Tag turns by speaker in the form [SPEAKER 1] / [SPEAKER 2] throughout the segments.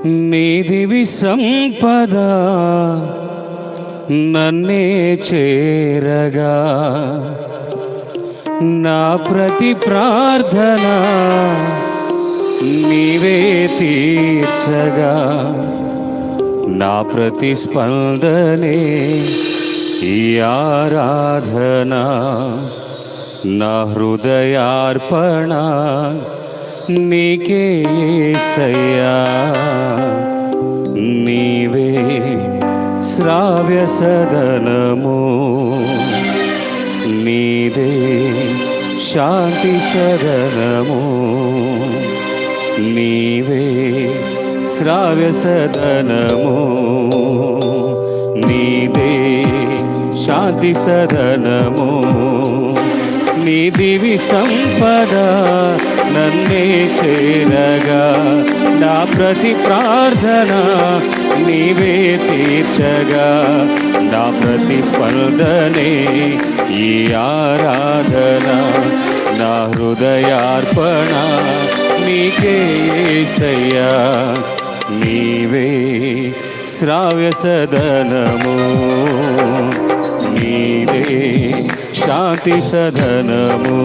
[SPEAKER 1] నీదివి సంపద నన్నే చేరగా, నా ప్రతి ప్రార్థన నీవే తీర్చగా, నా ప్రతి స్పందనే ఈ ఆరాధన, నా హృదయార్పణ నీకే యేసయ్యా. నీవే శ్రావ్య సదనము, నీదే శాంతి సదనము, నీవే శ్రావ్య సదనము, నీదే శాంతి సదనము. నీ దివి సంపద నన్నే చేరగా, నా ప్రతి ప్రార్థన నీవే తీర్చగా, నా ప్రతి స్పందనే ఈ ఆరాధన, నా హృదయార్పణ నీకే యేసయ్యా. నీవే శ్రావ్య సదనము, నీవే శాంతి సదనము.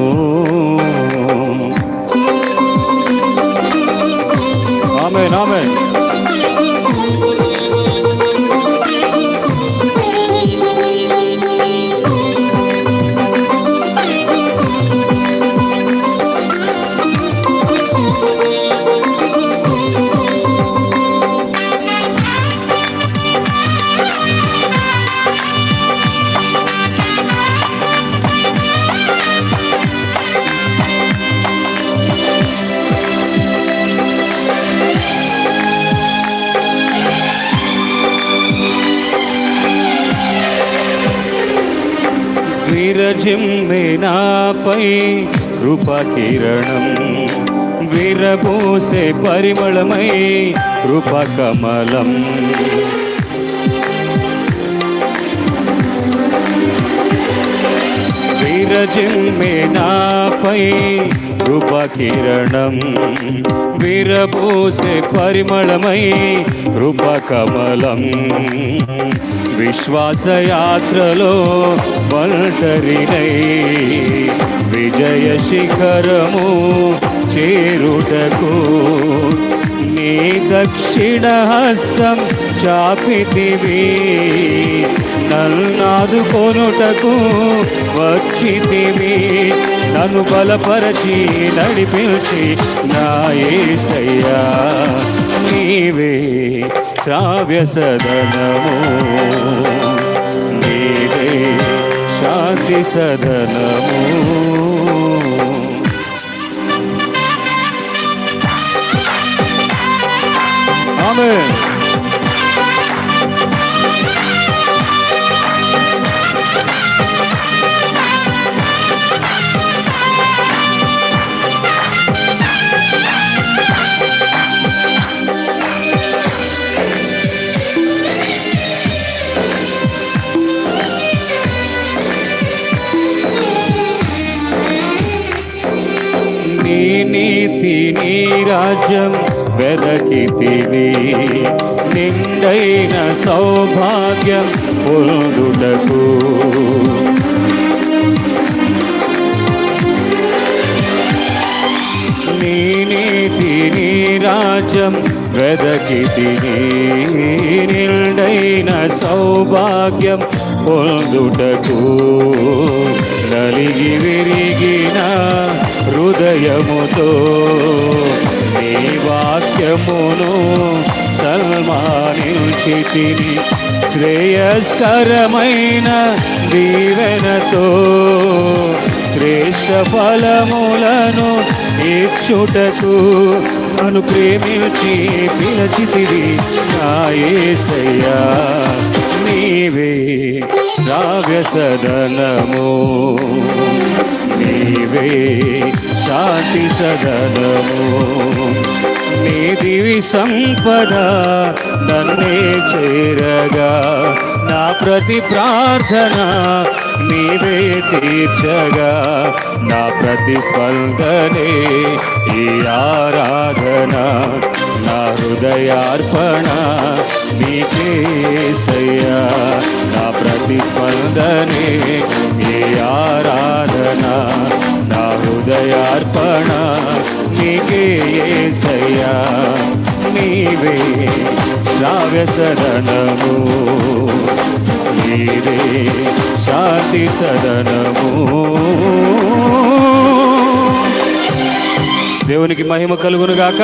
[SPEAKER 1] ఆమేన్ ఆమేన్. విరజిమ్మే నాపై కృపకిరణం, విరబూసే పరిమళమై కృపకమలం. విరజిమ్మే నాపై కృపకిరణం, విరబూసే పరిమళమై కృపకమలం. విశ్వాసయాత్రలో ఒంటరినై విజయ శిఖరము చేరుటకు, నీ దక్షిణ హస్తం చాపితివి, నన్నాదుకొనుటకు వచ్చితివి. నన్ను బలపరచి నడిపించి నా యేసయ్యా. నీవే శ్రావ్య సదనము, నీవే శాంతి సదనము. ఆమేన్. నీ నీతి నీ రాజ్యం వెదకితిని, నిండైన సౌభాగ్యం పొందుటకు. నీ నీతి నీ రాజ్యం వెదకితిని, నిండైన సౌభాగ్యం పొందుటకు. నలిగి విరిగిన హృదయముతో నీ వాక్యమును సన్మానించితిని, శ్రేయస్కరమైన దీవెనతో శ్రేష్ఠ ఫలములను ఇచ్చుటకు. నన్ను ప్రేమించి పిలచితివి నా యేసయ్యా. నీవే శ్రావ్య సదనము, నీవే శాంతి సదనము. నీ దివి సంపద నన్నే చేరగా, నా ప్రతి ప్రార్థన నీవే తీర్చగా, నా ప్రతి స్పందనే ఈ ఆరాధన, నా హృదయ హృదయార్పణ నీకేసయ్యా, నా ప్రతిస్పందనే నీ ఆరాధన, నా హృదయార్పణ నీకేసయ్యా, నీవే శ్రావ్య సదనము, నీవే శాంతి సదనము. దేవునికి మహిమ కలుగును గాక.